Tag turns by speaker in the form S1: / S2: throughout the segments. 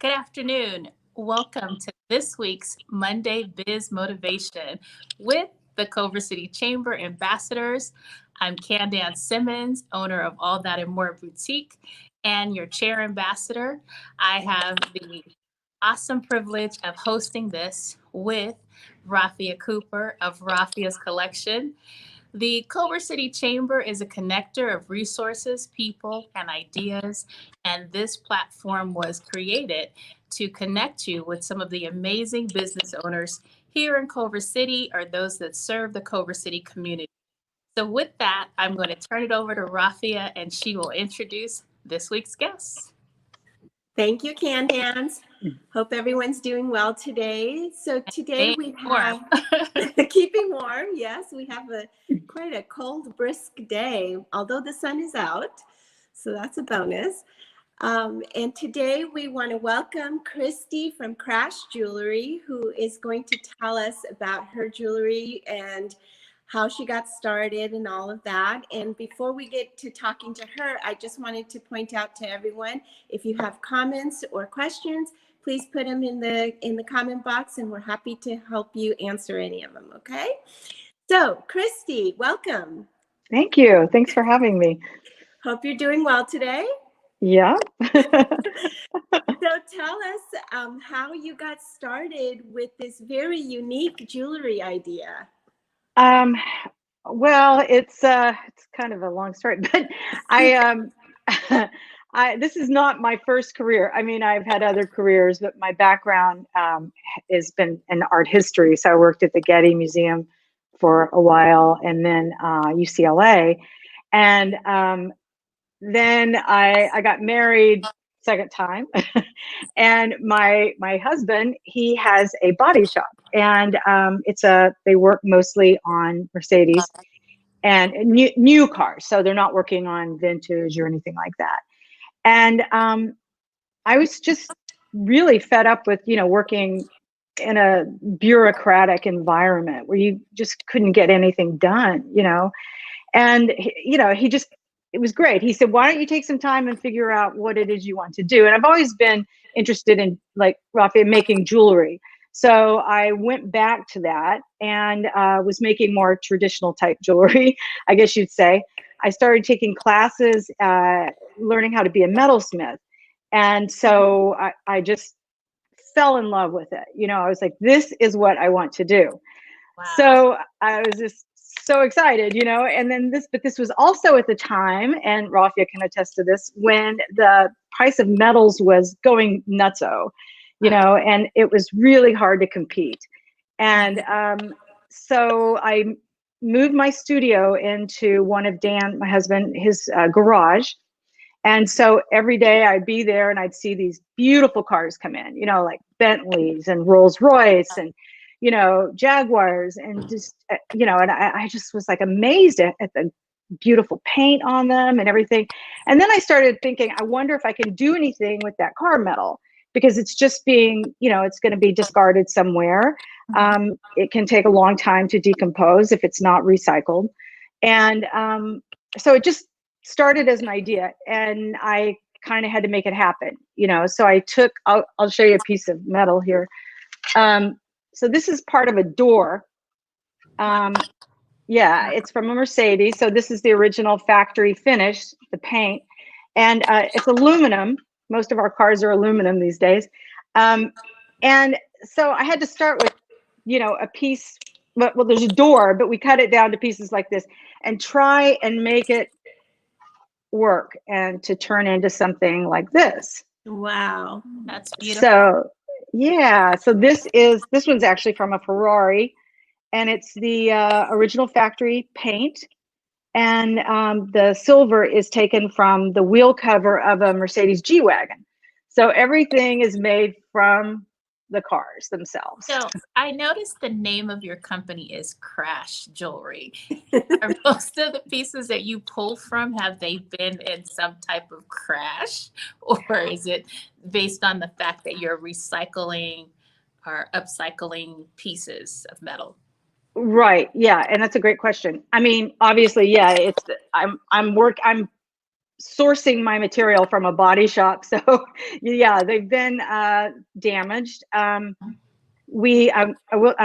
S1: Good afternoon. Welcome to this week's Monday Biz Motivation with the Culver City Chamber Ambassadors. I'm Candance Simmons, owner of All That and More Boutique, and your chair ambassador. I have the awesome privilege of hosting this with Rafia Cooper of Rafia's Collection. The Culver City Chamber is a connector of resources, people, and ideas, and this platform was created to connect you with some of the amazing business owners here in Culver City or those that serve the Culver City community. So with that, I'm going to turn it over to Rafia, and she will introduce this week's guests.
S2: Thank you, Candance. Hope everyone's doing well today. So today we have keeping warm. Yes, we have quite a cold, brisk day, although the sun is out. So that's a bonus. And today we want to welcome Christy from Christi Jewelry, who is going to tell us about her jewelry and how she got started and all of that. And before we get to talking to her, I just wanted to point out to everyone, if you have comments or questions, please put them in the comment box, and we're happy to help you answer any of them, okay? So, Christy, welcome.
S3: Thank you. Thanks for having me.
S2: Hope you're doing well today.
S3: Yeah.
S2: So tell us how you got started with this very unique jewelry idea.
S3: Well, it's kind of a long story, but this is not my first career. I mean, I've had other careers, but my background has been in art history. So I worked at the Getty Museum for a while, and then UCLA, and then I got married second time, and my husband, he has a body shop, and they work mostly on Mercedes and new cars, so they're not working on vintage or anything like that. And I was just really fed up with working in a bureaucratic environment where you just couldn't get anything done, and it was great. He said, why don't you take some time and figure out what it is you want to do? And I've always been interested in, like Rafia, making jewelry. So I went back to that and was making more traditional type jewelry, I guess you'd say. I started taking classes, learning how to be a metalsmith. And so I just fell in love with it. I was like, this is what I want to do. Wow. So I was just so excited, and then this was also at the time, and Rafia can attest to this, when the price of metals was going nutso, and it was really hard to compete. And so I moved my studio into one of Dan, my husband, his garage. And so every day I'd be there and I'd see these beautiful cars come in, like Bentleys and Rolls Royce and Jaguars, and just, and I just was like amazed at the beautiful paint on them and everything. And then I started thinking, I wonder if I can do anything with that car metal, because it's just being, it's going to be discarded somewhere. It can take a long time to decompose if it's not recycled. And so it just started as an idea, and I kind of had to make it happen, so I'll show you a piece of metal here. So this is part of a door. Yeah, it's from a Mercedes. So this is the original factory finish, the paint, and it's aluminum. Most of our cars are aluminum these days. And so I had to start with, a piece. Well, there's a door, but we cut it down to pieces like this and try and make it work and to turn into something like this.
S2: Wow, that's beautiful.
S3: So yeah, so this one's actually from a Ferrari, and it's the original factory paint, and the silver is taken from the wheel cover of a Mercedes G-Wagon. So everything is made from the cars themselves.
S1: So I noticed the name of your company is Christi Jewelry. Are most of the pieces that you pull from, have they been in some type of crash, or is it based on the fact that you're recycling or upcycling pieces of metal?
S3: Right. Yeah, and that's a great question. I mean, obviously, yeah, I'm sourcing my material from a body shop. So yeah, they've been damaged. I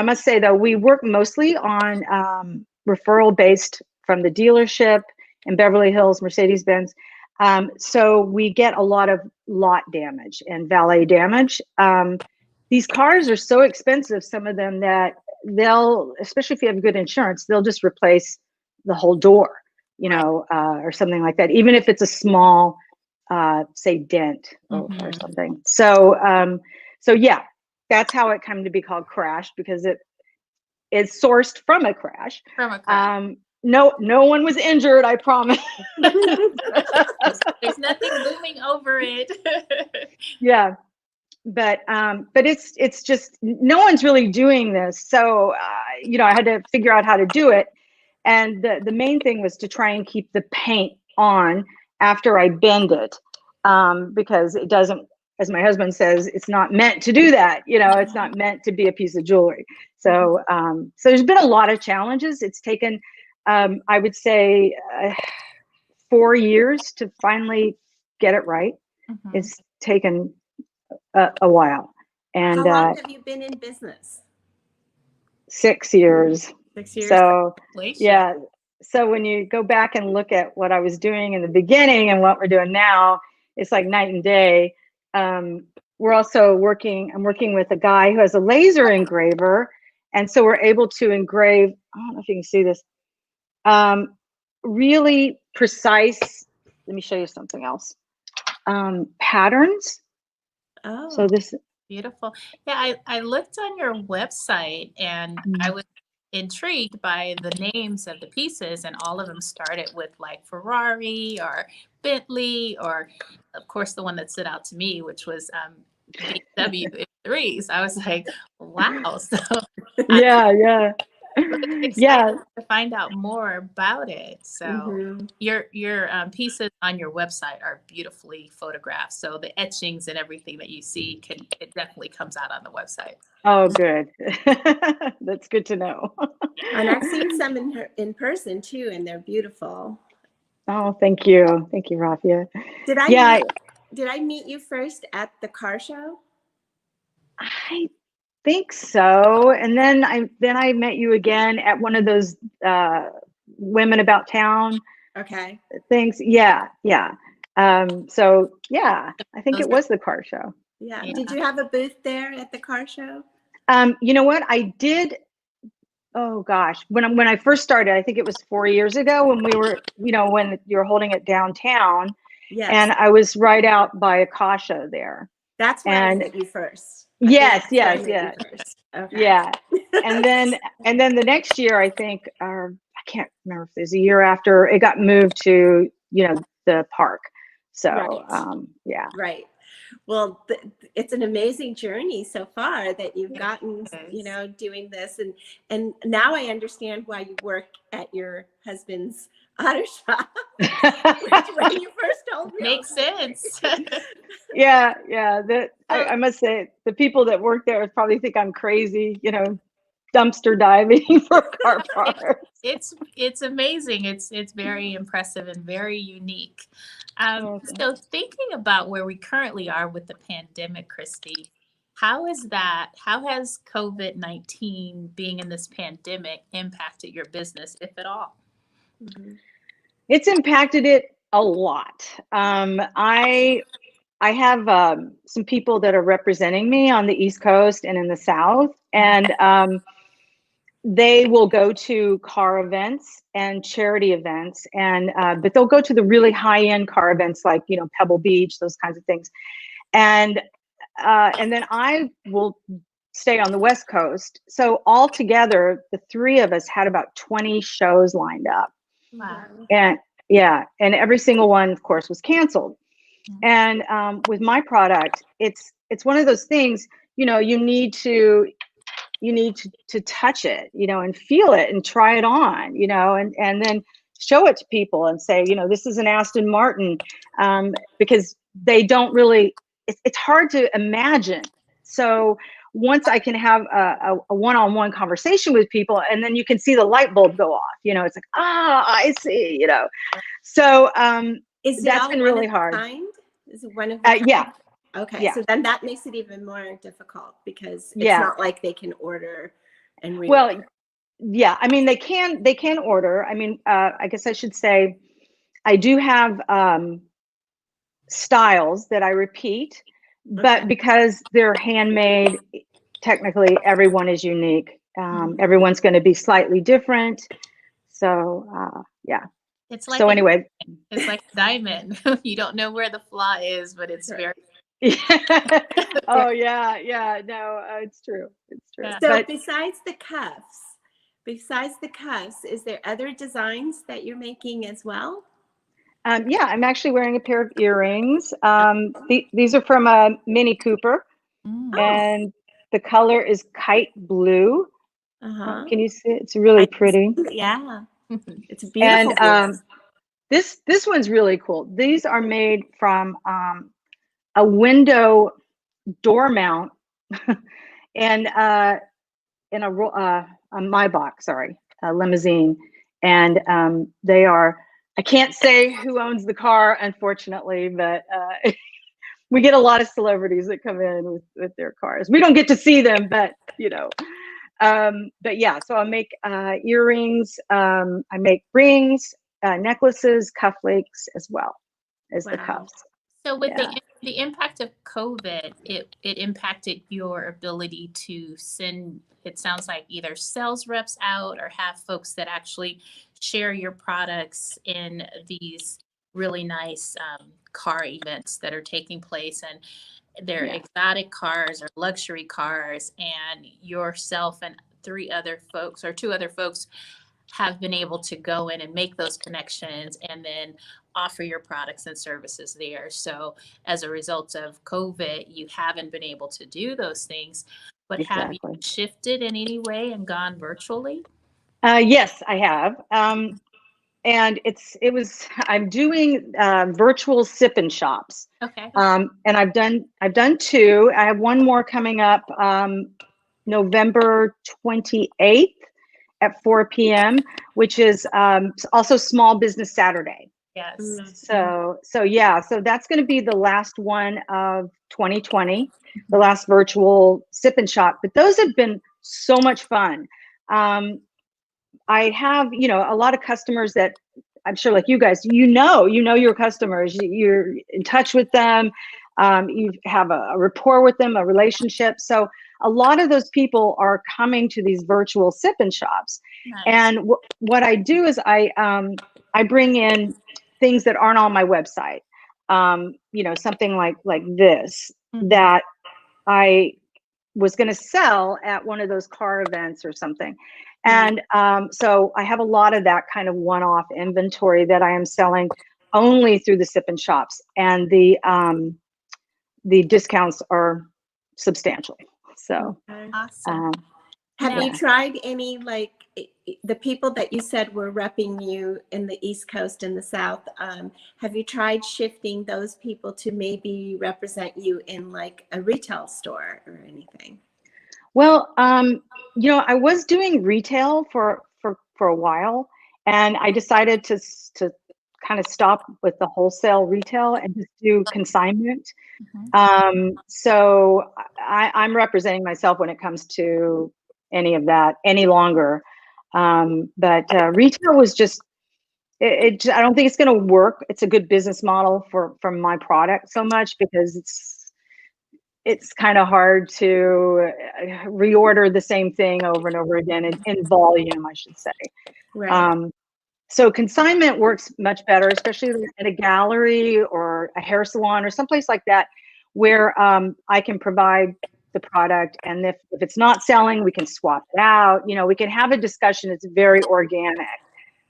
S3: must say though, we work mostly on referral based from the dealership in Beverly Hills, Mercedes-Benz. So we get a lot of lot damage and valet damage. These cars are so expensive, some of them, that especially if you have good insurance, they'll just replace the whole door, or something like that, even if it's a small, say, dent or something. So, yeah, that's how it came to be called Crash, because it is sourced from a crash. No one was injured, I promise.
S1: There's nothing looming over it.
S3: Yeah. But it's just, no one's really doing this. So, I had to figure out how to do it. And the main thing was to try and keep the paint on after I bend it, because it doesn't, as my husband says, it's not meant to do that. It's not meant to be a piece of jewelry. So, so there's been a lot of challenges. It's taken, I would say, 4 years to finally get it right. It's taken a while. And
S2: how long have you been in business?
S3: 6 years.
S2: 6 years.
S3: So yeah. So when you go back and look at what I was doing in the beginning and what we're doing now, it's like night and day. We're also I'm working with a guy who has a laser engraver. And so we're able to engrave, I don't know if you can see this, really precise, let me show you something else, patterns.
S1: Oh,
S3: so this
S1: beautiful. Yeah, I looked on your website and I was intrigued by the names of the pieces, and all of them started with like Ferrari or Bentley, or of course the one that stood out to me, which was BMW M3s. I was like, wow. So
S3: yeah.
S1: Excited to find out more about it. So your pieces on your website are beautifully photographed. So the etchings and everything that you see, it definitely comes out on the website.
S3: Oh, good. That's good to know.
S2: And I've seen some in person too, and they're beautiful.
S3: Oh, thank you, Rafia.
S2: Did I meet you first at the car show?
S3: I think so. And then I met you again at one of those Women About Town things. Yeah. So yeah, I think it was the car show.
S2: Yeah. Did you have a booth there at the car show?
S3: You know what? I did. Oh gosh, when I first started, I think it was 4 years ago, when we were, when you were holding it downtown.
S2: Yes.
S3: And I was right out by Akasha there.
S2: That's where I met you first.
S3: Yes.
S2: Okay.
S3: Yeah. And then the next year, I think, I can't remember if it was a year after, it got moved to, the park. So, yeah.
S2: Right. Well, it's an amazing journey so far that you've gotten, doing this. And now I understand why you work at your husband's auto shop. When you first told me.
S1: Makes sense.
S3: Yeah. I must say, the people that work there probably think I'm crazy, dumpster diving for car parts.
S1: It's amazing. It's very impressive and very unique. So thinking about where we currently are with the pandemic, Christy, how has COVID-19 being in this pandemic impacted your business, if at all?
S3: It's impacted it a lot. I have some people that are representing me on the East Coast and in the South, and they will go to car events and charity events, and but they'll go to the really high-end car events like Pebble Beach, those kinds of things, and then I will stay on the West Coast. So all together, the three of us had about 20 shows lined up.
S1: Wow.
S3: And every single one, of course, was canceled. And with my product, it's one of those things, you need to touch it, and feel it and try it on, and then show it to people and say, this is an Aston Martin, because they don't really, it's hard to imagine. So once I can have a one-on-one conversation with people, and then you can see the light bulb go off, it's like, I see, So
S2: Is it
S3: that's
S2: all
S3: been
S2: one
S3: really
S2: of a
S3: hard.
S2: kind? Is it one of a kind?
S3: Yeah,
S2: Okay,
S3: yeah,
S2: so then that makes it even more difficult because it's
S3: yeah.
S2: not like they can order and reorder.
S3: Well, yeah. I mean, they can order. I mean, I guess I should say, I do have styles that I repeat, but
S2: Okay.
S3: because they're handmade, technically everyone is unique. Everyone's going to be slightly different. So yeah.
S1: It's like
S3: So anyway,
S1: it's like a diamond. You don't know where the flaw is, but it's very.
S3: oh yeah. No, it's true. It's true.
S1: Yeah.
S2: So
S3: But
S2: besides the cuffs, is there other designs that you're making as well?
S3: yeah, I'm actually wearing a pair of earrings. These are from a Mini Cooper, and the color is kite blue. Can you see it? It's really pretty.
S2: Yeah, it's a beautiful
S3: And
S2: blue.
S3: this one's really cool. These are made from a window door mount and in a Maybach, sorry, a limousine. And they are, I can't say who owns the car, unfortunately, but we get a lot of celebrities that come in with their cars. We don't get to see them, but you know. But yeah, so I make earrings, I make rings, necklaces, cufflinks, as well as the cuffs.
S1: So with
S3: Yeah.
S1: the impact of COVID, it impacted your ability to send, it sounds like, either sales reps out or have folks that actually share your products in these really nice car events that are taking place, and they're exotic cars or luxury cars, and yourself and two other folks have been able to go in and make those connections and then offer your products and services there. So as a result of COVID, you haven't been able to do those things, but have you shifted in any way and gone virtually?
S3: Yes, I have. And I'm doing virtual sip and shops.
S1: Okay.
S3: And I've done two. I have one more coming up November 28th at 4 p.m., which is also Small Business Saturday.
S1: Yes.
S3: So that's going to be the last one of 2020, the last virtual sip and shop. But those have been so much fun. I have, a lot of customers that I'm sure, like you guys, you know your customers, you're in touch with them, you have a rapport with them, a relationship. So a lot of those people are coming to these virtual sip and shops.
S1: Nice.
S3: And what I do is I bring in things that aren't on my website. Something like this that I was going to sell at one of those car events or something. And so I have a lot of that kind of one-off inventory that I am selling only through the sip and shops, and the discounts are substantial. So
S1: awesome.
S2: Have you tried any, like the people that you said were repping you in the East Coast and the South? Have you tried shifting those people to maybe represent you in like a retail store or anything?
S3: Well, I was doing retail for a while, and I decided to kind of stop with the wholesale retail and just do consignment. So I'm representing myself when it comes to any of that any longer. But retail was just, I don't think it's going to work. It's a good business model for my product so much, because it's kind of hard to reorder the same thing over and over again in volume, I should say.
S2: Right.
S3: So consignment works much better, especially at a gallery or a hair salon or someplace like that, where I can provide the product, and if it's not selling, we can swap it out. We can have a discussion. It's very organic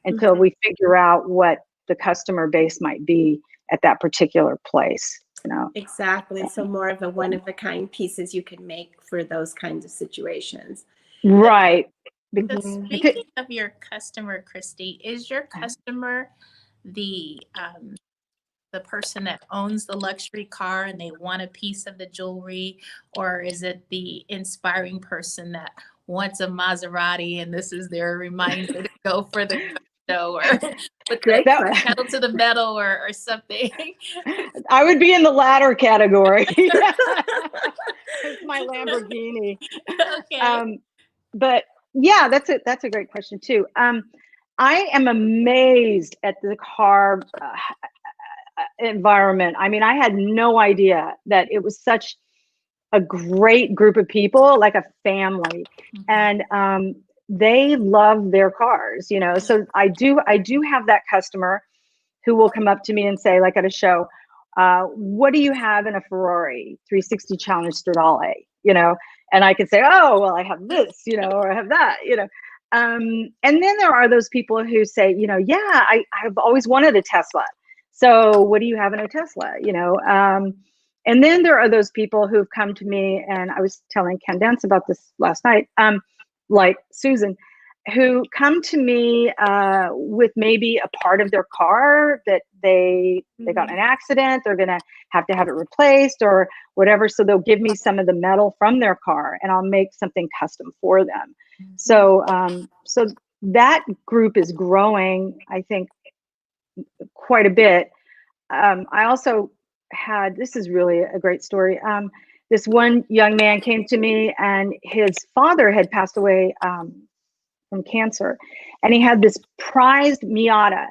S3: until we figure out what the customer base might be at that particular place.
S2: Exactly. So more of a one-of-a-kind pieces you can make for those kinds of situations.
S3: Right.
S1: So speaking of your customer, Christy, is your customer the person that owns the luxury car and they want a piece of the jewelry, or is it the inspiring person that wants a Maserati and this is their reminder to go for the show or put
S2: Great
S1: the
S2: question.
S1: pedal to the metal or something.
S3: I would be in the latter category. It's my Lamborghini.
S1: Okay.
S3: But yeah, that's a great question too. I am amazed at the car environment. I mean, I had no idea that it was such a great group of people, like a family, and they love their cars, you know. So I do have that customer who will come up to me and say, like at a show, what do you have in a Ferrari 360 Challenge Stradale, you know? And I could say, oh, well, I have this, you know, or I have that, you know. And then there are those people who say, you know, yeah, I've always wanted a Tesla. So what do you have in a Tesla, you know? And then there are those people who've come to me, and I was telling Candance about this last night, like Susan, who come to me with maybe a part of their car that they got in an accident, they're gonna have to have it replaced or whatever. So they'll give me some of the metal from their car, and I'll make something custom for them. So so that group is growing, I think, quite a bit. I also had, this is really a great story. This one young man came to me, and his father had passed away from cancer, and he had this prized Miata,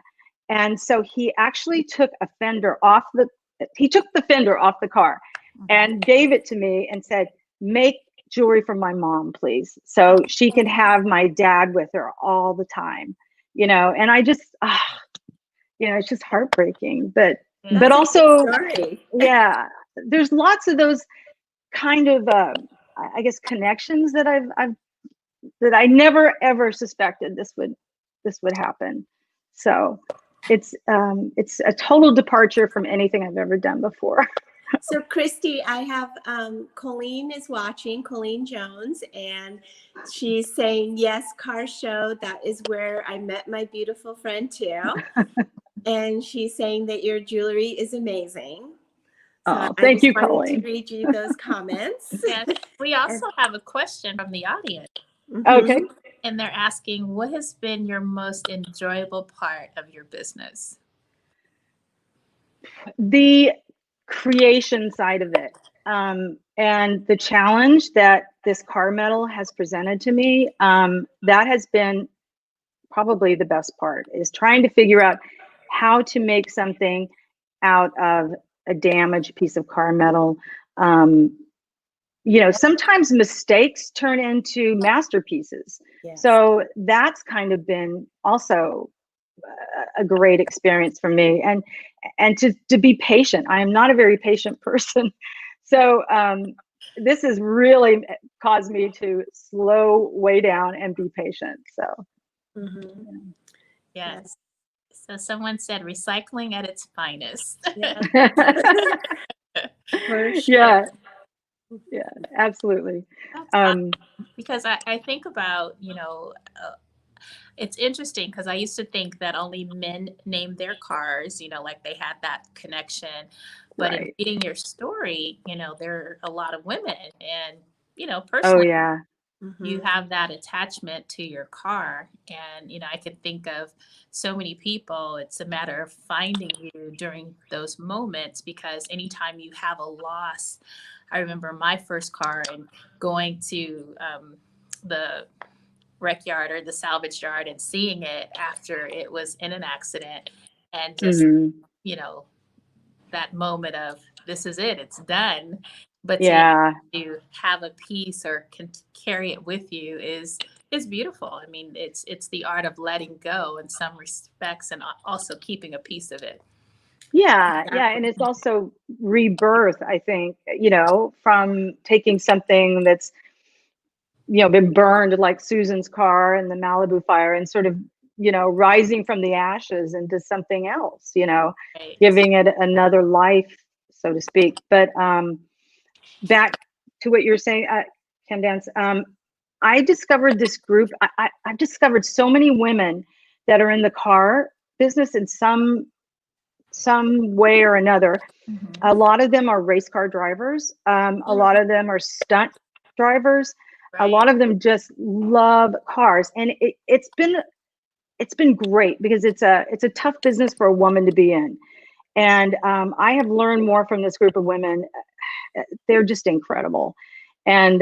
S3: and so he actually took a fender off the car and gave it to me and said, make jewelry for my mom, please, so she can have my dad with her all the time, you know. And I just you know, it's just heartbreaking, but also yeah, there's lots of those kind of I guess connections that that I never ever suspected this would happen. So it's a total departure from anything I've ever done before.
S2: So Christy, I have Colleen is watching, Colleen Jones, and she's saying, yes, car show, that is where I met my beautiful friend too. And she's saying that your jewelry is amazing. So
S3: thank you,
S2: I just wanted
S3: Colleen.
S2: to read you those comments.
S1: Yes. We also have a question from the audience.
S3: Okay.
S1: And they're asking, what has been your most enjoyable part of your business?
S3: The creation side of it, and the challenge that this car metal has presented to me, that has been probably the best part, is trying to figure out how to make something out of a damaged piece of car metal. You know, sometimes mistakes turn into masterpieces. Yes. So that's kind of been also a great experience for me, and to be patient. I am not a very patient person. So this has really caused me to slow way down and be patient. So
S1: yes. So someone said recycling at its finest.
S2: Yeah.
S3: For sure. Yeah, absolutely.
S1: Because I think about, you know, it's interesting because I used to think that only men named their cars, you know, like they had that connection. But in reading your story, you know, there are a lot of women, and, you know, personally, you have that attachment to your car. And, you know, I can think of so many people. It's a matter of finding you during those moments, because anytime you have a loss, I remember my first car and going to the wreck yard or the salvage yard and seeing it after it was in an accident, and just, you know, that moment of, this is it, it's done. But to have a piece or can carry it with you is beautiful. I mean, it's the art of letting go in some respects, and also keeping a piece of it.
S3: Yeah, and it's also rebirth, I think, you know, from taking something that's, you know, been burned, like Susan's car and the Malibu fire, and sort of, you know, rising from the ashes into something else, you know, giving it another life, so to speak. But back to what you're saying, Candance, I discovered this group. I've discovered so many women that are in the car business in some way or another. A lot of them are race car drivers. A lot of them are stunt drivers. A lot of them just love cars. And it's been it's been great because it's a tough business for a woman to be in. And I have learned more from this group of women. They're just incredible. And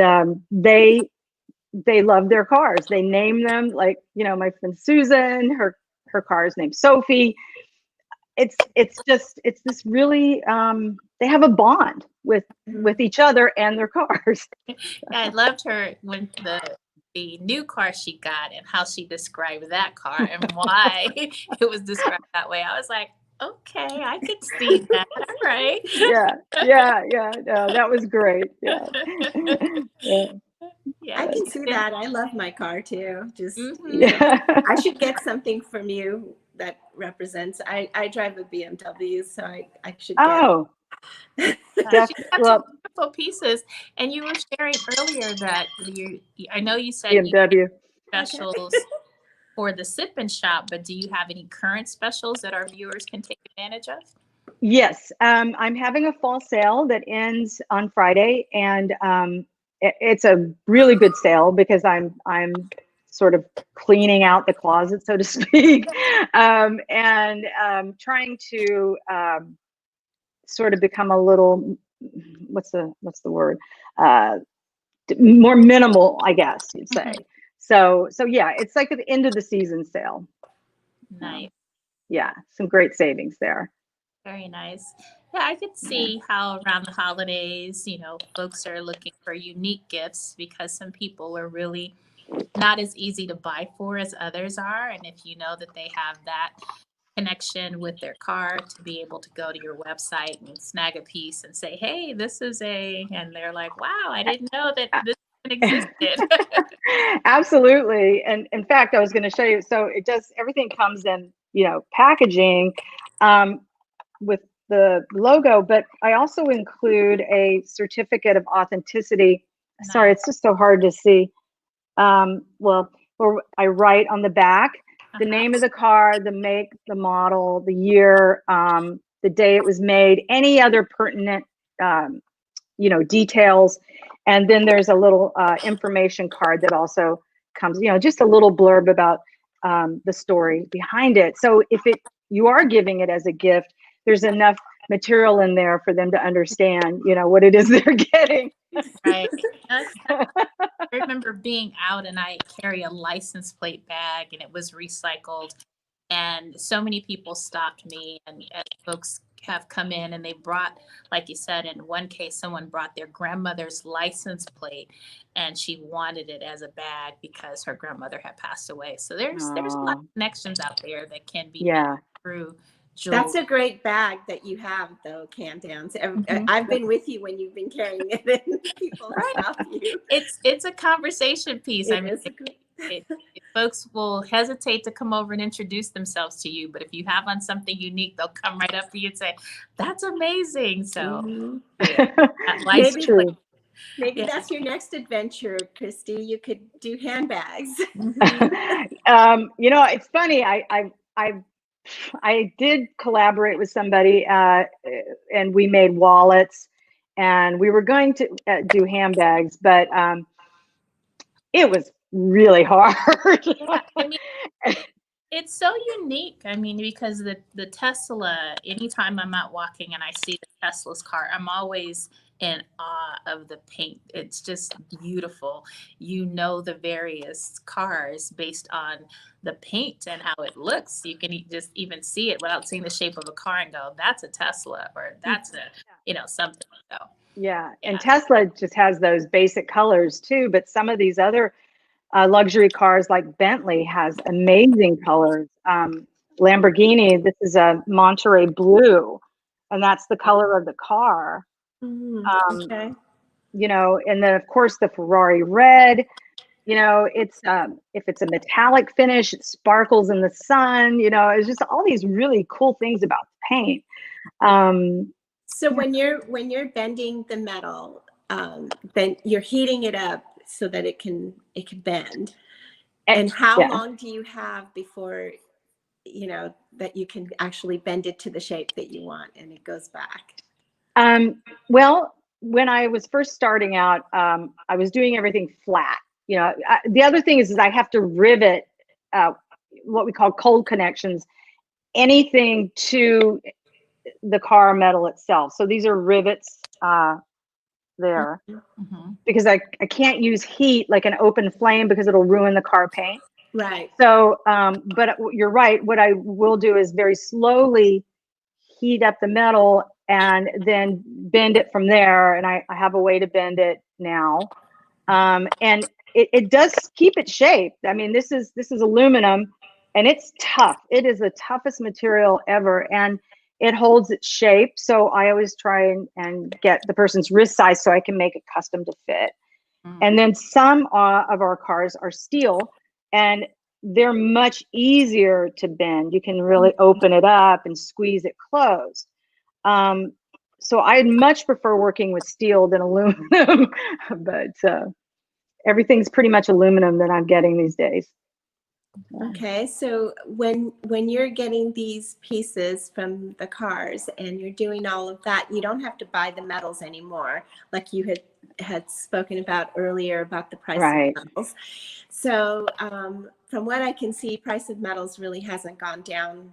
S3: they love their cars. They name them, like, you know, my friend Susan, her car is named Sophie. It's this really, they have a bond with each other and their cars.
S1: Yeah, I loved her when the new car she got and how she described that car and why it was described that way. I was like, okay, I could see that. All right.
S3: Yeah. No, that was great. Yeah.
S2: Yeah, I can see that. I love my car too. Just
S3: yeah.
S2: I should get something from you that represents. I drive a BMW, so I should get.
S3: Oh.
S1: She got some beautiful pieces, and you were sharing earlier that I know you said
S3: BMW
S1: specials for the Sip and Shop, but do you have any current specials that our viewers can take advantage of?
S3: Yes, I'm having a fall sale that ends on Friday, and it's a really good sale because I'm sort of cleaning out the closet, so to speak, and trying to sort of become a little, what's the word, more minimal, I guess you'd say. So yeah, it's like at the end of the season sale.
S1: Nice.
S3: Yeah, some great savings there.
S1: Very nice. Yeah, I could see how around the holidays, you know, folks are looking for unique gifts because some people are really not as easy to buy for as others are. And if you know that they have that connection with their car, to be able to go to your website and snag a piece and say, hey, this is and they're like, wow, I didn't know that this existed.
S3: Absolutely. And in fact, I was going to show you. So everything comes in, you know, packaging with the logo, but I also include a certificate of authenticity. Nice. Sorry, it's just so hard to see. Well, I write on the back the name of the car, the make, the model, the year, the day it was made, any other pertinent, you know, details. And then there's a little information card that also comes, you know, just a little blurb about the story behind it. So if you are giving it as a gift, there's enough material in there for them to understand, you know, what it is they're getting.
S1: Right. I remember being out and I carry a license plate bag and it was recycled. And so many people stopped me and folks have come in and they brought, like you said, in one case, someone brought their grandmother's license plate and she wanted it as a bag because her grandmother had passed away. So there's a lot of connections out there that can be made through jewelry.
S2: That's a great bag that you have, though, Candance. I've been with you when you've been carrying it, and people stop you.
S1: It's a conversation piece. Folks will hesitate to come over and introduce themselves to you, but if you have on something unique, they'll come right up to you and say, "That's amazing." So,
S2: maybe that's your next adventure, Christy. You could do handbags.
S3: You know, it's funny. I did collaborate with somebody and we made wallets and we were going to do handbags, but it was really hard.
S1: Yeah, I mean, it's so unique. I mean, because the Tesla, anytime I'm out walking and I see the Tesla's car, I'm always in awe of the paint. It's just beautiful. You know the various cars based on the paint and how it looks. You can just even see it without seeing the shape of a car and go, that's a Tesla or that's something. So
S3: yeah. And Tesla just has those basic colors too, but some of these other luxury cars like Bentley has amazing colors. Lamborghini, this is a Monterey blue, and that's the color of the car.
S2: Okay.
S3: You know, and then of course the Ferrari red, you know, it's if it's a metallic finish, it sparkles in the sun, you know, it's just all these really cool things about paint.
S2: So when you're bending the metal, then you're heating it up so that it can bend. And how long do you have before, you know, that you can actually bend it to the shape that you want and it goes back?
S3: Well, when I was first starting out, I was doing everything flat. You know, the other thing is I have to rivet what we call cold connections, anything to the car metal itself. So these are rivets there, because I can't use heat like an open flame because it'll ruin the car paint.
S2: Right.
S3: So, but you're right. What I will do is very slowly heat up the metal and then bend it from there. And I have a way to bend it now. And it does keep its shape. I mean, this is aluminum, and it's tough. It is the toughest material ever, and it holds its shape. So I always try and get the person's wrist size so I can make it custom to fit. And then some of our cars are steel, and they're much easier to bend. You can really open it up and squeeze it closed. So I'd much prefer working with steel than aluminum, but everything's pretty much aluminum that I'm getting these days.
S2: Okay, so when you're getting these pieces from the cars and you're doing all of that, you don't have to buy the metals anymore, like you had spoken about earlier about the price
S3: Right.
S2: of metals. So from what I can see, price of metals really hasn't gone down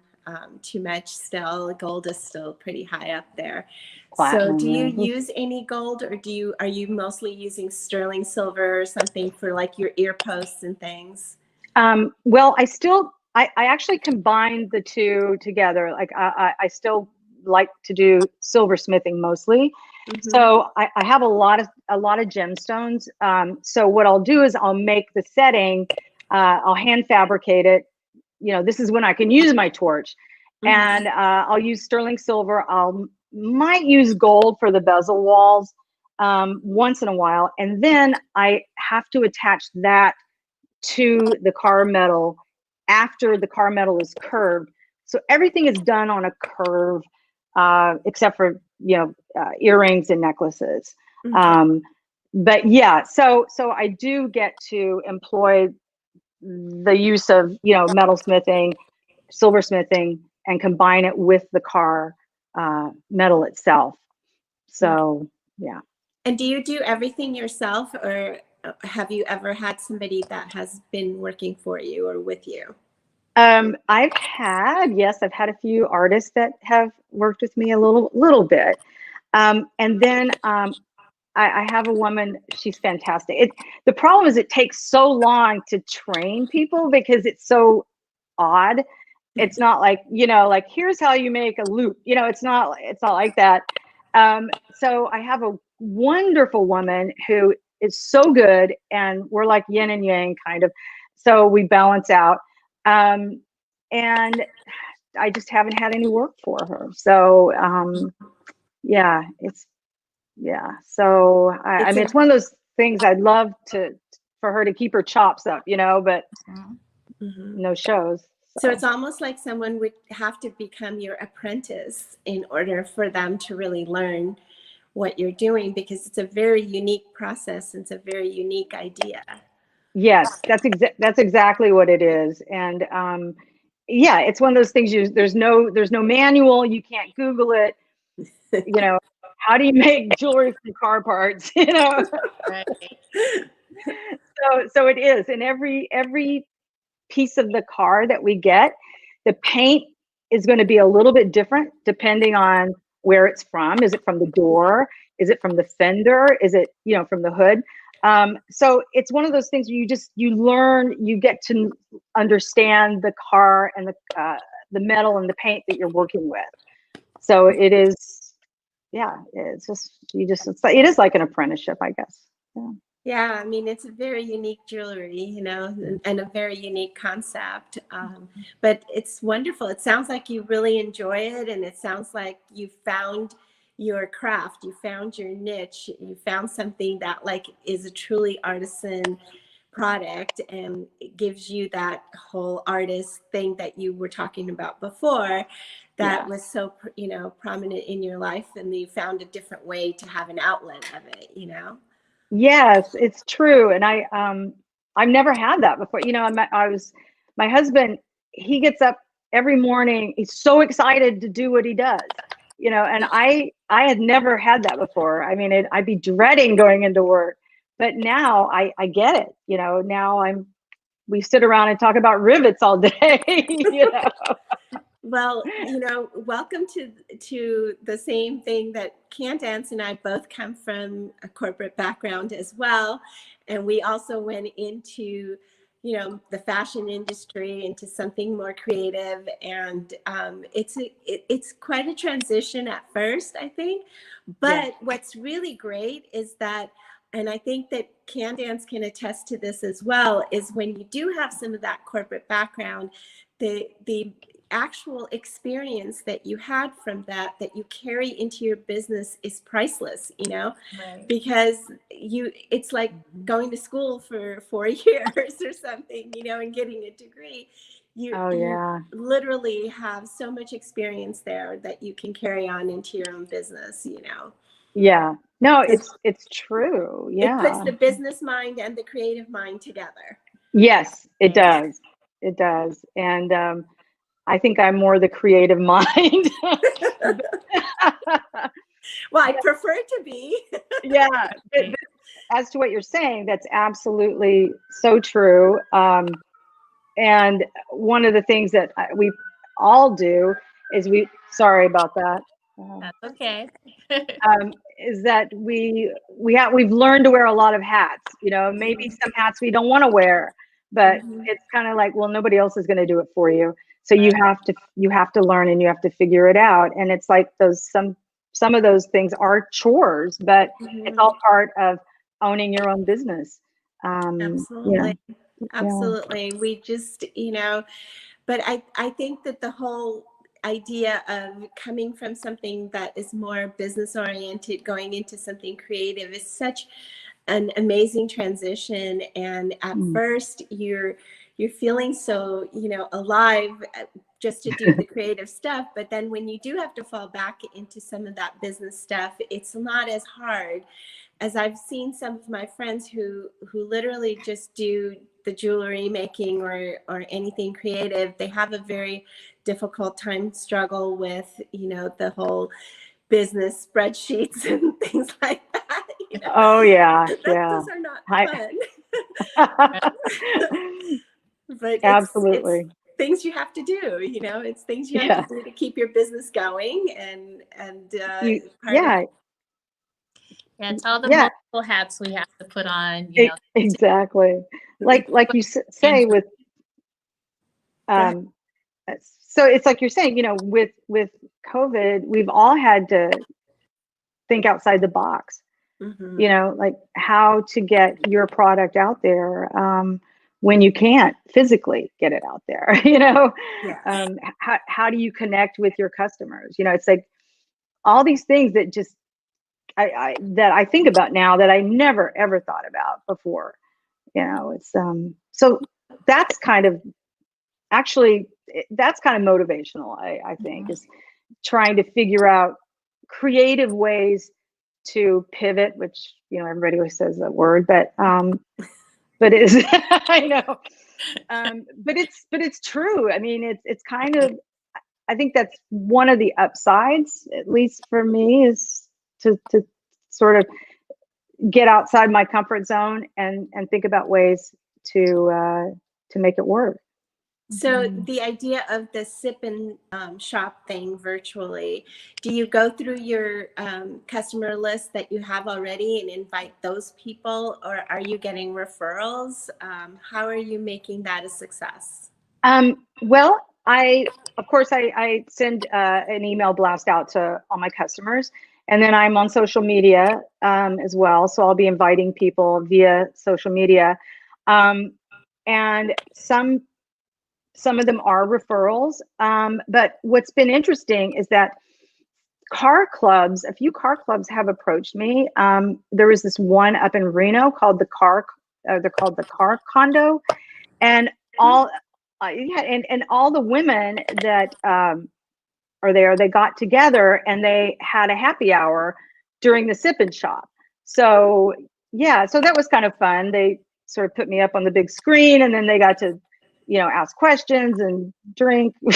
S2: too much still. Gold is still pretty high up there.
S3: Platinum,
S2: so do you
S3: yeah.
S2: use any gold, or are you mostly using sterling silver or something for like your ear posts and things?
S3: Well, I actually combined the two together. Like I still like to do silversmithing mostly. So I have a lot of gemstones. So what I'll do is I'll make the setting, I'll hand fabricate it. You know, this is when I can use my torch, and I'll use sterling silver. Might use gold for the bezel walls once in a while, and then I have to attach that to the car metal after the car metal is curved. So everything is done on a curve, except for, earrings and necklaces. But yeah, so I do get to employ the use of, metalsmithing, silversmithing, and combine it with the car metal itself. So yeah.
S2: And do you do everything yourself, or have you ever had somebody that has been working for you or with you?
S3: I've had a few artists that have worked with me a little bit. And then I have a woman, she's fantastic. The problem is it takes so long to train people because it's so odd. It's not like, like here's how you make a loop. It's not like that. So I have a wonderful woman who is so good, and we're like yin and yang kind of. So we balance out. And I just haven't had any work for her. So So I mean, it's one of those things I'd love for her to keep her chops up, but no shows.
S2: So it's almost like someone would have to become your apprentice in order for them to really learn what you're doing, because it's a very unique process. It's a very unique idea.
S3: Yes, that's exactly what it is. And it's one of those things, there's no manual, you can't Google it. How do you make jewelry from car parts?
S2: Right.
S3: So it is. And every piece of the car that we get, the paint is going to be a little bit different depending on where it's from. Is it from the door? Is it from the fender? Is it, from the hood? So it's one of those things where you learn, you get to understand the car and the metal and the paint that you're working with. So it is, it's just, it is like an apprenticeship, I guess. Yeah.
S2: Yeah, I mean, it's a very unique jewelry, and a very unique concept. But it's wonderful. It sounds like you really enjoy it, and it sounds like you found your craft, you found your niche, you found something that is a truly artisan product, and it gives you that whole artist thing that you were talking about before that was so, prominent in your life, and you found a different way to have an outlet of it,
S3: Yes, it's true. And I've never had that before. My husband, he gets up every morning. He's so excited to do what he does, and I had never had that before. I mean, I'd be dreading going into work, but now I get it, now I'm we sit around and talk about rivets all day. You know?
S2: Well, welcome to the same thing that Candance and I both come from a corporate background as well. And we also went into, the fashion industry, into something more creative. And it's quite a transition at first, I think. But what's really great is that, and I think that Candance can attest to this as well, is when you do have some of that corporate background, the actual experience that you had from that you carry into your business is priceless,
S1: Right.
S2: because it's like going to school for 4 years or something, and getting a degree. You literally have so much experience there that you can carry on into your own business,
S3: Yeah. No, it's true. Yeah.
S2: It puts the business mind and the creative mind together.
S3: Yes, it does. It does. And I think I'm more the creative mind.
S2: Well, I prefer to be.
S3: Yeah. But as to what you're saying, that's absolutely so true. And one of the things that we all do is sorry about that.
S1: That's okay.
S3: Is that we've learned to wear a lot of hats, maybe some hats we don't want to wear, but it's kind of like, well, nobody else is going to do it for you. So you have to learn and you have to figure it out. And it's like some of those things are chores, but it's all part of owning your own business.
S2: Absolutely. Absolutely. We just, but I think that the whole idea of coming from something that is more business oriented, going into something creative is such an amazing transition. And at first you're feeling so, alive just to do the creative stuff. But then when you do have to fall back into some of that business stuff, it's not as hard. As I've seen some of my friends who literally just do the jewelry making or anything creative, they have a very difficult time struggle with, the whole business spreadsheets and things like that.
S3: Oh yeah,
S2: Those are not fun. But
S3: absolutely.
S2: It's things you have to do, it's things you have to do to keep your business going and
S1: it's all the multiple hats we have to put on,
S3: exactly. Like you say with so it's like you're saying, with COVID, we've all had to think outside the box, like how to get your product out there when you can't physically get it out there, how do you connect with your customers? It's like all these things that just that I think about now that I never ever thought about before. It's so that's kind of motivational. I think is trying to figure out creative ways to pivot, which everybody always says that word, but it's I know, but it's true. I mean, it's kind of, I think that's one of the upsides, at least for me, is to sort of get outside my comfort zone and think about ways to make it work.
S2: So the idea of the sip and shop thing virtually, do you go through your customer list that you have already and invite those people, or are you getting referrals? How are you making that a success?
S3: Well, of course I send an email blast out to all my customers, and then I'm on social media as well. So I'll be inviting people via social media, and some of them are referrals. But what's been interesting is that a few car clubs have approached me. There was this one up in Reno called they're called the Car Condo, and all the women that are there, they got together and they had a happy hour during the sip and shop. So so that was kind of fun. They sort of put me up on the big screen, and then they got to ask questions and drink, but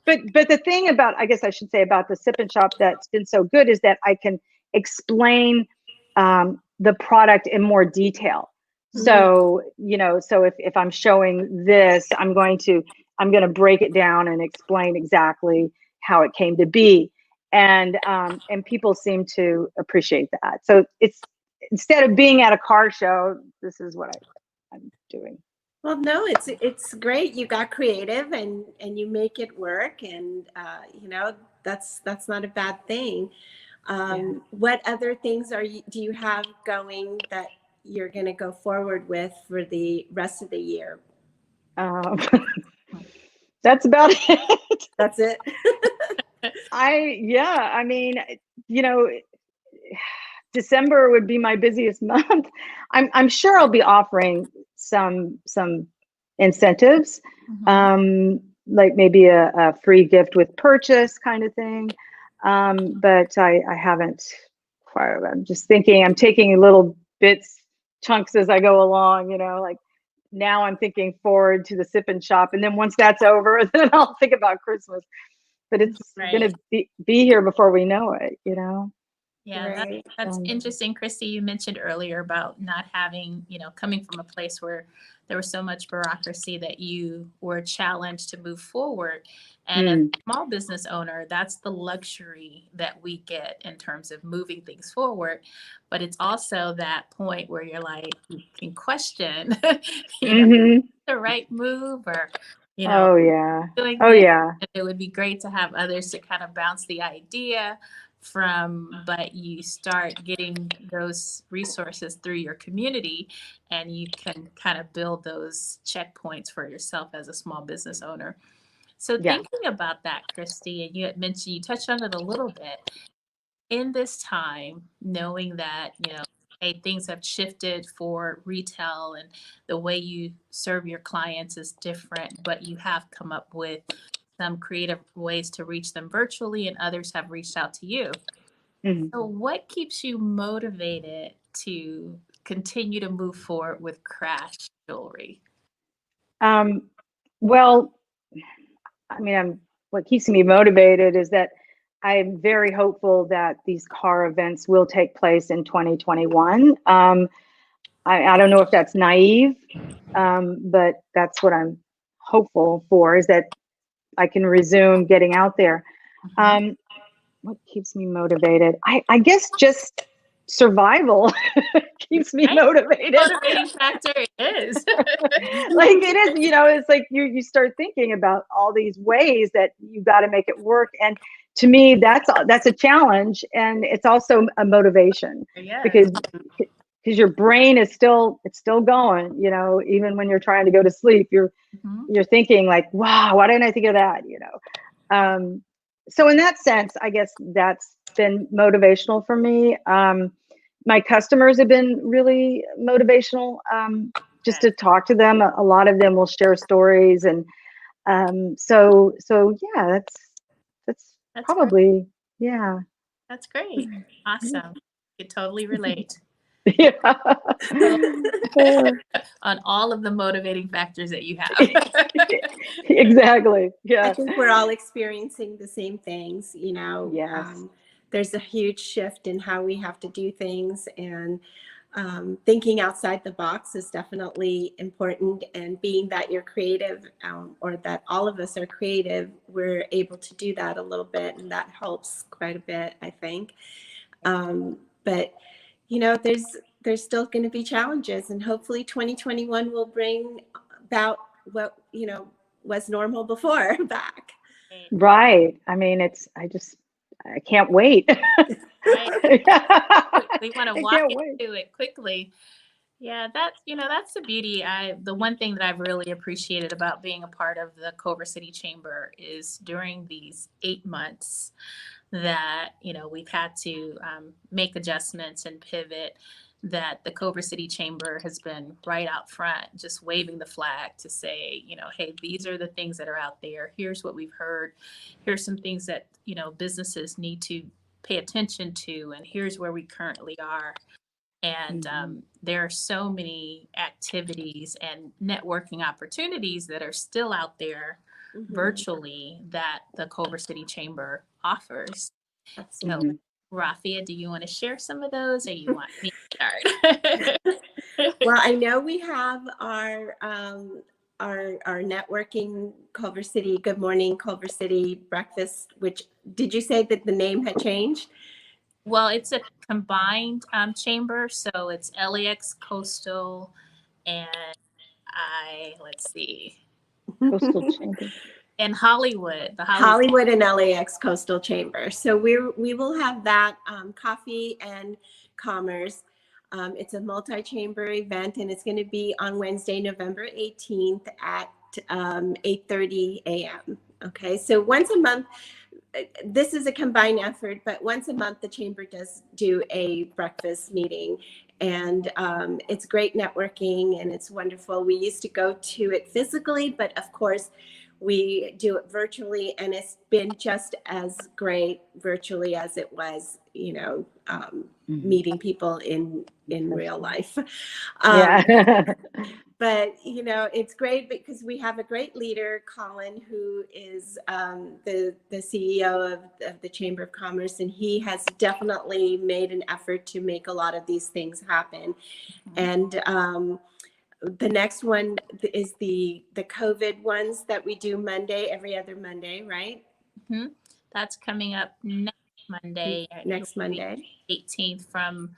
S3: the thing about, I guess I should say, about the sip and shop that's been so good is that I can explain the product in more detail. So, you know, so if I'm showing this, I'm going to break it down and explain exactly how it came to be. And people seem to appreciate that. So it's, instead of being at a car show, this is what I'm doing.
S2: Well, no, it's great. You got creative and you make it work, and you know, that's not a bad thing. What other things do you have going that you're going to go forward with for the rest of the year?
S3: That's about it.
S2: That's it.
S3: I mean, you know, December would be my busiest month. I'm sure I'll be offering some incentives, like maybe a free gift with purchase kind of thing. But I haven't. I'm just thinking. I'm taking little chunks as I go along. You know, like now I'm thinking forward to the sip and shop, and then once that's over, then I'll think about Christmas. But it's going to be here before we know it. You know.
S1: Yeah, that's interesting. Christy, you mentioned earlier about not having, you know, coming from a place where there was so much bureaucracy that you were challenged to move forward. And as a small business owner, that's the luxury that we get in terms of moving things forward. But it's also that point where you're like, you can question, you know, the right move, or, you know, doing things. It would be great to have others to kind of bounce the idea from, but you start getting those resources through your community, and you can kind of build those checkpoints for yourself as a small business owner. So thinking about that, Christy, and you had mentioned, you touched on it a little bit, in this time, knowing that, you know, hey, things have shifted for retail and the way you serve your clients is different, but you have come up with some creative ways to reach them virtually, and others have reached out to you. So what keeps you motivated to continue to move forward with Crash Jewelry?
S3: Well, I mean, what keeps me motivated is that I'm very hopeful that these car events will take place in 2021. I don't know if that's naive, but that's what I'm hopeful for, is that I can resume getting out there. What keeps me motivated? I guess just survival keeps me motivated.
S1: Motivating factor is.
S3: Like it is, you know, it's like you start thinking about all these ways that you got to make it work. And to me, that's a challenge, and it's also a motivation, because your brain is still going, you know, even when you're trying to go to sleep, you're thinking like, wow, why didn't I think of that? You know? So in that sense, I guess that's been motivational for me. My customers have been really motivational, just to talk to them. A lot of them will share stories, and so yeah, that's probably great.
S1: That's great. Awesome. You totally relate. On all of the motivating factors that you have.
S3: Exactly. Yeah.
S2: I think we're all experiencing the same things, you know. There's a huge shift in how we have to do things, and thinking outside the box is definitely important. And being that you're creative, or that all of us are creative, we're able to do that a little bit, and that helps quite a bit, I think. But you know, there's still going to be challenges, and hopefully 2021 will bring about what, you know, was normal before back.
S3: Right. I mean, I can't wait.
S1: We want to walk into it quickly. Yeah, that's the beauty. The one thing that I've really appreciated about being a part of the Culver City Chamber is during these 8 months that, you know, we've had to make adjustments and pivot, that the Culver City Chamber has been right out front, just waving the flag to say, you know, hey, these are the things that are out there. Here's what we've heard. Here's some things that, you know, businesses need to pay attention to, and here's where we currently are. And there are so many activities and networking opportunities that are still out there virtually that the Culver City Chamber offers. So, Rafia, do you want to share some of those, or you want me to start?
S2: Well, I know we have our networking Culver City, Good Morning Culver City breakfast, which did you say that the name had changed?
S1: Well, it's a combined chamber, so it's LAX Coastal and let's see,
S3: Coastal Chamber.
S1: and Hollywood, the
S2: Hollywood and LAX Coastal Chamber. So we will have that coffee and commerce. It's a multi-chamber event, and it's going to be on Wednesday, November 18th at 8:30 a.m. Okay, so once a month, this is a combined effort, but once a month the chamber does do a breakfast meeting, and it's great networking and it's wonderful. We used to go to it physically, but of course we do it virtually, and it's been just as great virtually as it was, meeting people in real life.
S3: Yeah.
S2: But it's great because we have a great leader, Colin, who is the CEO of the Chamber of Commerce, and he has definitely made an effort to make a lot of these things happen. And the next one is the COVID ones that we do every other Monday, right?
S1: Mm-hmm. That's coming up next Monday.
S2: Next Monday.
S1: 18th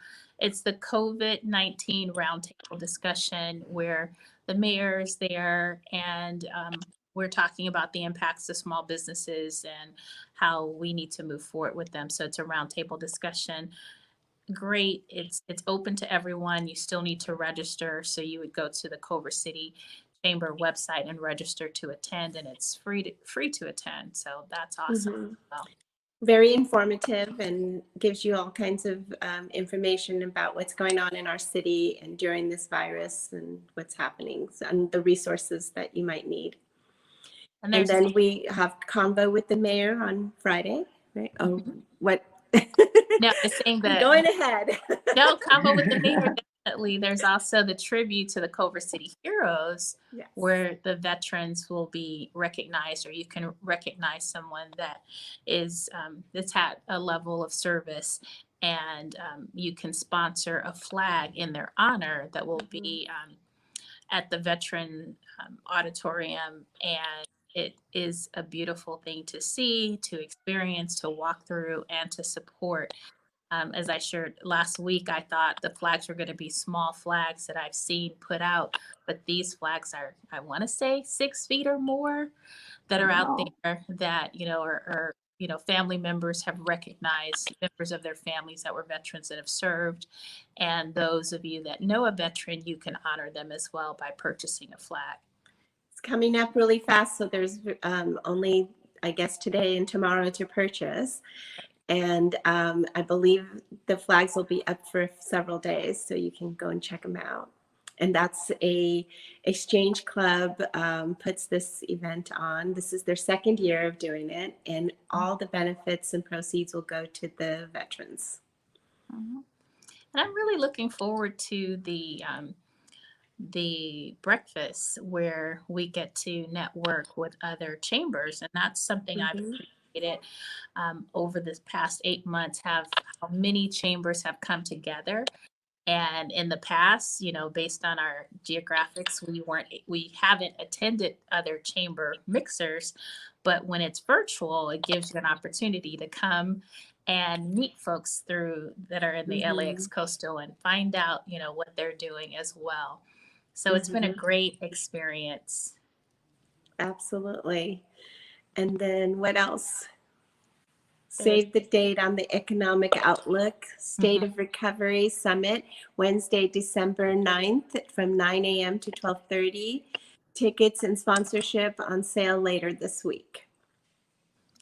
S1: it's the COVID-19 roundtable discussion where the mayor is there, and we're talking about the impacts to small businesses and how we need to move forward with them. So it's a roundtable discussion. Great. It's open to everyone. You still need to register. So you would go to the Culver City Chamber website and register to attend, and it's free to attend. So that's awesome.
S2: Mm-hmm.
S1: Well,
S2: very informative and gives you all kinds of information about what's going on in our city and during this virus and what's happening, and the resources that you might need. And then we have convo with the mayor on Friday, right? Oh, what?
S1: No, I was saying that.
S2: Going ahead.
S1: No, convo with the mayor, definitely. There's also the tribute to the Culver City Heroes, yes, where the veterans will be recognized, or you can recognize someone that is that's had a level of service, and you can sponsor a flag in their honor that will be at the veteran auditorium, and it is a beautiful thing to see, to experience, to walk through, and to support. As I shared last week, I thought the flags were going to be small flags that I've seen put out, but these flags are, I want to say, 6 feet or more that are out there that, are family members have recognized members of their families that were veterans that have served. And those of you that know a veteran, you can honor them as well by purchasing a flag.
S2: It's coming up really fast, so there's only, I guess, today and tomorrow to purchase. And I believe the flags will be up for several days, so you can go and check them out. And that's a Exchange Club puts this event on. This is their second year of doing it, and all the benefits and proceeds will go to the veterans.
S1: Mm-hmm. And I'm really looking forward to the breakfast where we get to network with other chambers, and that's something I've appreciated over this past 8 months. How many chambers have come together. And in the past, based on our geographics, we haven't attended other chamber mixers, but when it's virtual, it gives you an opportunity to come and meet folks that are in the LAX Coastal and find out, what they're doing as well. So it's been a great experience.
S2: Absolutely. And then what else? Save the date on the Economic Outlook State of Recovery Summit, Wednesday, December 9th from 9 a.m. to 12:30. Tickets and sponsorship on sale later this week.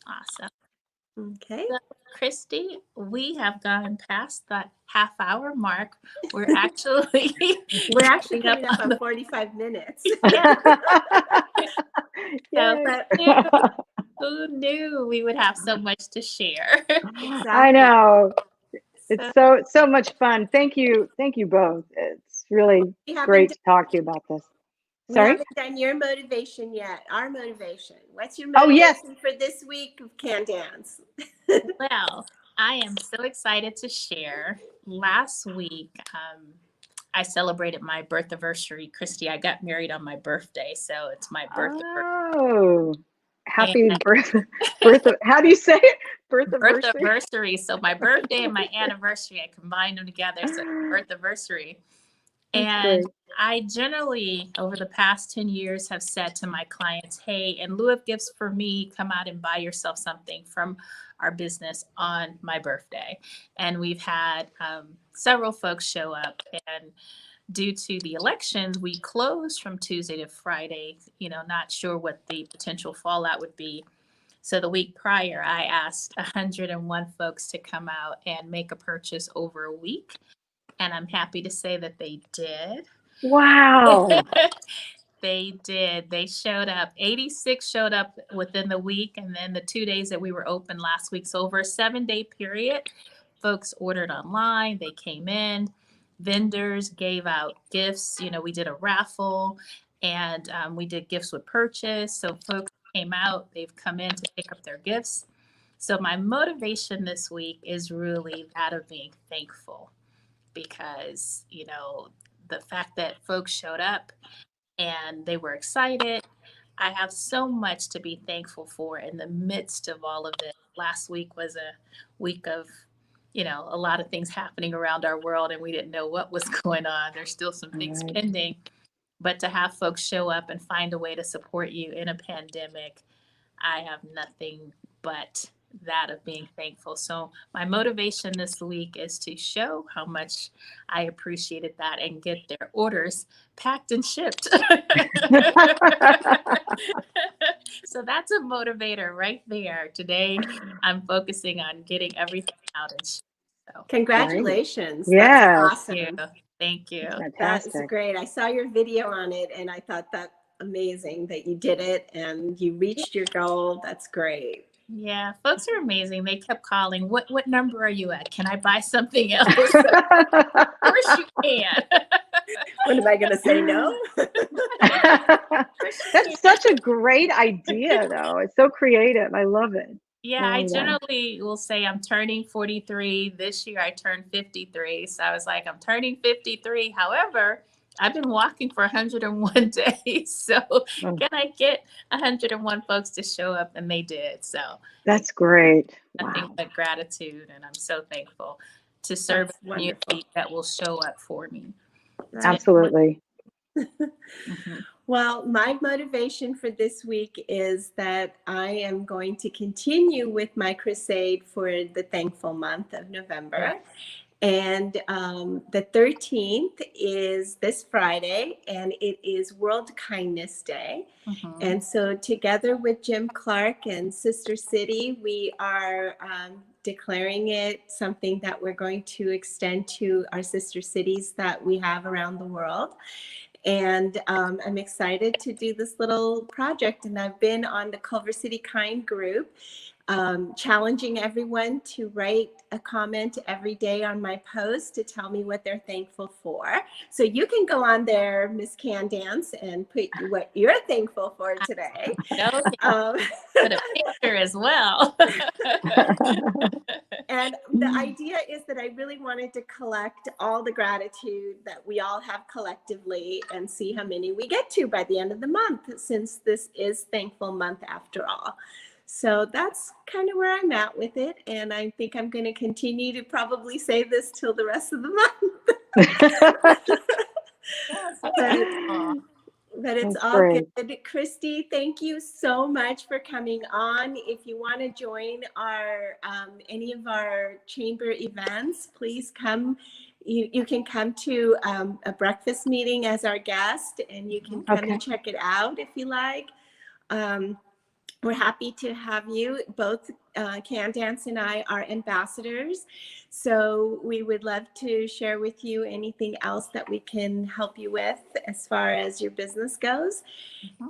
S1: Awesome.
S2: Okay.
S1: So, Christy, we have gone past that half-hour mark. We're actually
S2: coming up on 45 minutes.
S1: Who knew we would have so much to share?
S2: Exactly.
S3: I know. It's so much fun. Thank you both. It's really great to talk to you about this. Sorry?
S2: We haven't done your motivation yet. Our motivation. What's your motivation for this week of Candance?
S1: Well, I am so excited to share. Last week, I celebrated my birth anniversary. Christy, I got married on my birthday, so it's my birth anniversary.
S3: Oh, happy birth, how do you say it? Birth
S1: Birth
S3: anniversary?
S1: anniversary. So my birthday and my anniversary, I combined them together. So birth anniversary. And I generally, over the past 10 years, have said to my clients, hey, in lieu of gifts for me, come out and buy yourself something from our business on my birthday. And we've had several folks show up. And due to the elections, we closed from Tuesday to Friday, not sure what the potential fallout would be. So the week prior, I asked 101 folks to come out and make a purchase over a week. And I'm happy to say that they did.
S3: Wow.
S1: They did. They showed up. 86 showed up within the week. And then the 2 days that we were open last week. So over a 7-day period, folks ordered online. They came in. Vendors gave out gifts. We did a raffle and we did gifts with purchase. So folks came out. They've come in to pick up their gifts. So my motivation this week is really that of being thankful. Because, the fact that folks showed up and they were excited, I have so much to be thankful for in the midst of all of it. Last week was a week of, a lot of things happening around our world and we didn't know what was going on. There's still some things pending, but to have folks show up and find a way to support you in a pandemic, I have nothing but that of being thankful. So my motivation this week is to show how much I appreciated that and get their orders packed and shipped. So that's a motivator right there. Today, I'm focusing on getting everything out and shipped. So.
S2: Congratulations.
S3: Yeah.
S2: That's awesome.
S1: Thank you.
S3: Fantastic.
S2: That's great. I saw your video on it and I thought that amazing that you did it and you reached your goal. That's great.
S1: Yeah, folks are amazing. They kept calling. What number are you at? Can I buy something else? Of course you can.
S2: What am I going to say? No?
S3: That's such a great idea, though. It's so creative. I love it.
S1: Yeah, I generally will say I'm turning 43. This year I turned 53. So I was like, I'm turning 53. However, I've been walking for 101 days. So can I get 101 folks to show up? And they did. So
S3: that's great.
S1: Nothing but gratitude. And I'm so thankful to serve a community that will show up for me.
S3: Absolutely.
S2: Well, my motivation for this week is that I am going to continue with my crusade for the thankful month of November. And the 13th is this Friday, and it is World Kindness Day. And so together with Jim Clark and Sister City, we are declaring it something that we're going to extend to our sister cities that we have around the world. And I'm excited to do this little project. And I've been on the Culver City Kind group, challenging everyone to write a comment every day on my post to tell me what they're thankful for. So you can go on there, Miss Candance, and put what you're thankful for today.
S1: Put a picture as well.
S2: And the idea is that I really wanted to collect all the gratitude that we all have collectively and see how many we get to by the end of the month, since this is Thankful Month after all. So that's kind of where I'm at with it. And I think I'm going to continue to probably say this till the rest of the month. But it's all good. Christy, thank you so much for coming on. If you want to join our any of our chamber events, please come. You can come to a breakfast meeting as our guest, and you can come and check it out if you like. We're happy to have you. Both Candance and I are ambassadors. So we would love to share with you anything else that we can help you with as far as your business goes.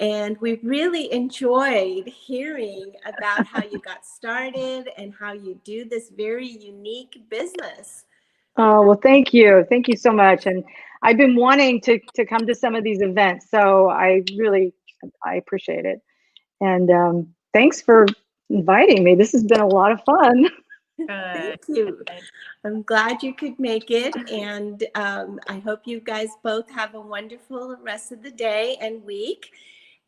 S2: And we really enjoyed hearing about how you got started and how you do this very unique business.
S3: Oh, well, thank you. Thank you so much. And I've been wanting to come to some of these events. So I appreciate it. And thanks for inviting me. This has been a lot of fun.
S2: Thank you. I'm glad you could make it. And I hope you guys both have a wonderful rest of the day and week.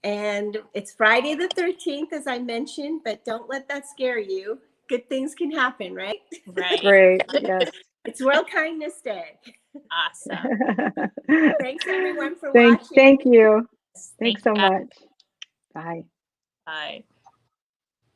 S2: And it's Friday the 13th, as I mentioned, but don't let that scare you. Good things can happen, right?
S1: Right.
S3: Great. Yes.
S2: It's World Kindness Day.
S1: Awesome.
S2: Thanks, everyone, for watching.
S3: Thank you.
S1: Thank
S3: Thanks so
S1: you.
S3: much. Bye.
S1: Bye.